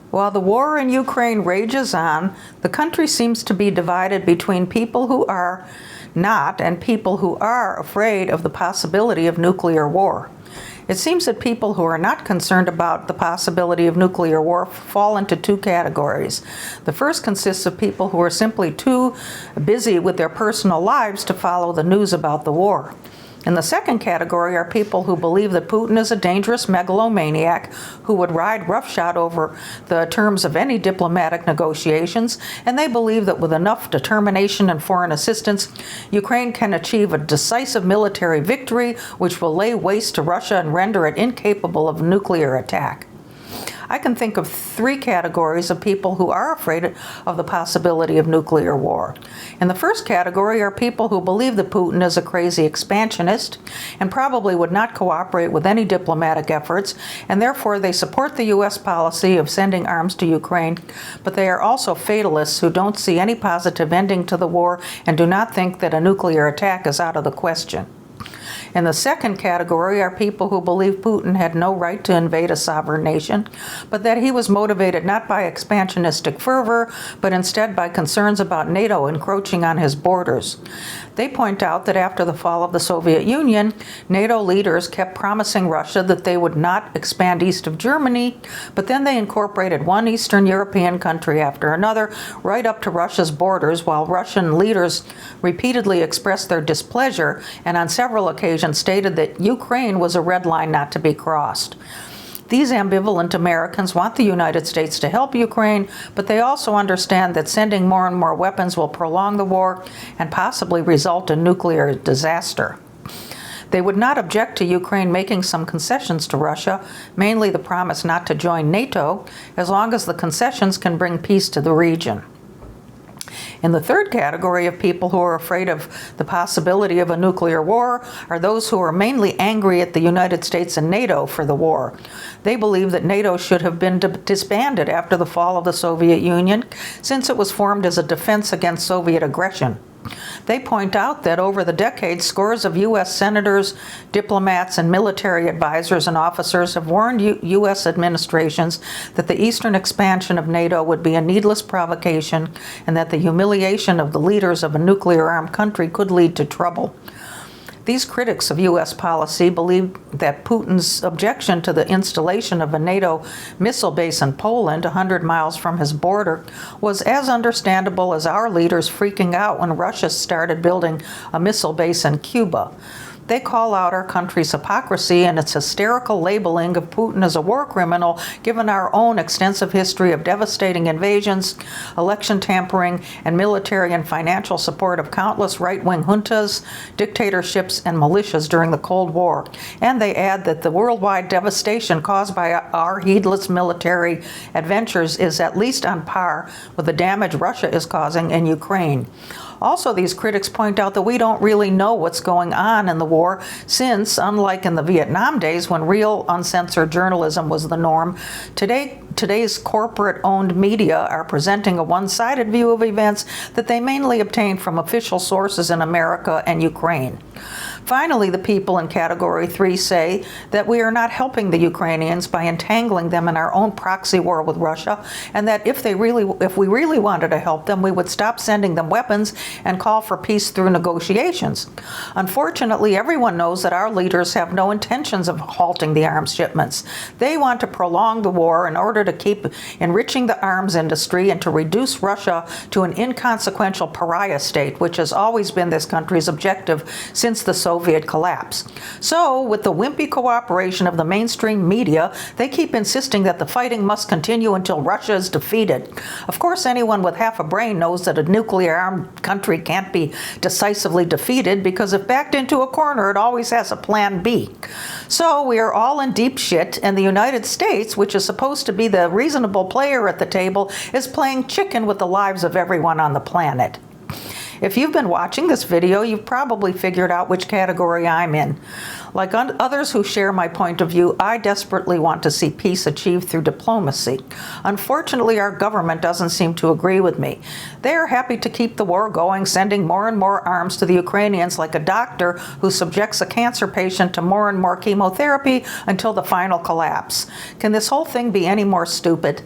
While the war in Ukraine rages on, the country seems to be divided between people who are not and people who are afraid of the possibility of nuclear war. It seems that people who are not concerned about the possibility of nuclear war fall into two categories. The first consists of people who are simply too busy with their personal lives to follow the news about the war. In the second category are people who believe that Putin is a dangerous megalomaniac who would ride roughshod over the terms of any diplomatic negotiations, and they believe that with enough determination and foreign assistance, Ukraine can achieve a decisive military victory which will lay waste to Russia and render it incapable of nuclear attack. I can think of three categories of people who are afraid of the possibility of nuclear war. In the first category are people who believe that Putin is a crazy expansionist and probably would not cooperate with any diplomatic efforts, and therefore they support the U.S. policy of sending arms to Ukraine, but they are also fatalists who don't see any positive ending to the war and do not think that a nuclear attack is out of the question. In the second category are people who believe Putin had no right to invade a sovereign nation, but that he was motivated not by expansionistic fervor, but instead by concerns about NATO encroaching on his borders. They point out that after the fall of the Soviet Union, NATO leaders kept promising Russia that they would not expand east of Germany, but then they incorporated one Eastern European country after another right up to Russia's borders, while Russian leaders repeatedly expressed their displeasure and on several occasions stated that Ukraine was a red line not to be crossed. These ambivalent Americans want the United States to help Ukraine, but they also understand that sending more and more weapons will prolong the war and possibly result in nuclear disaster. They would not object to Ukraine making some concessions to Russia, mainly the promise not to join NATO, as long as the concessions can bring peace to the region. In the third category of people who are afraid of the possibility of a nuclear war are those who are mainly angry at the United States and NATO for the war. They believe that NATO should have been disbanded after the fall of the Soviet Union, since it was formed as a defense against Soviet aggression. They point out that over the decades, scores of U.S. senators, diplomats, and military advisors and officers have warned U.S. administrations that the eastern expansion of NATO would be a needless provocation and that the humiliation of the leaders of a nuclear-armed country could lead to trouble. These critics of U.S. policy believe that Putin's objection to the installation of a NATO missile base in Poland, 100 miles from his border, was as understandable as our leaders freaking out when Russia started building a missile base in Cuba. They call out our country's hypocrisy and its hysterical labeling of Putin as a war criminal, given our own extensive history of devastating invasions, election tampering, and military and financial support of countless right-wing juntas, dictatorships, and militias during the Cold War. And they add that the worldwide devastation caused by our heedless military adventures is at least on par with the damage Russia is causing in Ukraine. Also, these critics point out that we don't really know what's going on in the war since, unlike in the Vietnam days when real uncensored journalism was the norm, today's corporate-owned media are presenting a one-sided view of events that they mainly obtain from official sources in America and Ukraine. Finally, the people in Category 3 say that we are not helping the Ukrainians by entangling them in our own proxy war with Russia, and that if we really wanted to help them, we would stop sending them weapons and call for peace through negotiations. Unfortunately, everyone knows that our leaders have no intentions of halting the arms shipments. They want to prolong the war in order to keep enriching the arms industry and to reduce Russia to an inconsequential pariah state, which has always been this country's objective since the Soviet collapse. So, with the wimpy cooperation of the mainstream media, they keep insisting that the fighting must continue until Russia is defeated. Of course, anyone with half a brain knows that a nuclear-armed country can't be decisively defeated, because if backed into a corner, it always has a plan B. So, we are all in deep shit, and the United States, which is supposed to be the reasonable player at the table, is playing chicken with the lives of everyone on the planet. If you've been watching this video, you've probably figured out which category I'm in. Like others who share my point of view, I desperately want to see peace achieved through diplomacy. Unfortunately, our government doesn't seem to agree with me. They are happy to keep the war going, sending more and more arms to the Ukrainians, like a doctor who subjects a cancer patient to more and more chemotherapy until the final collapse. Can this whole thing be any more stupid?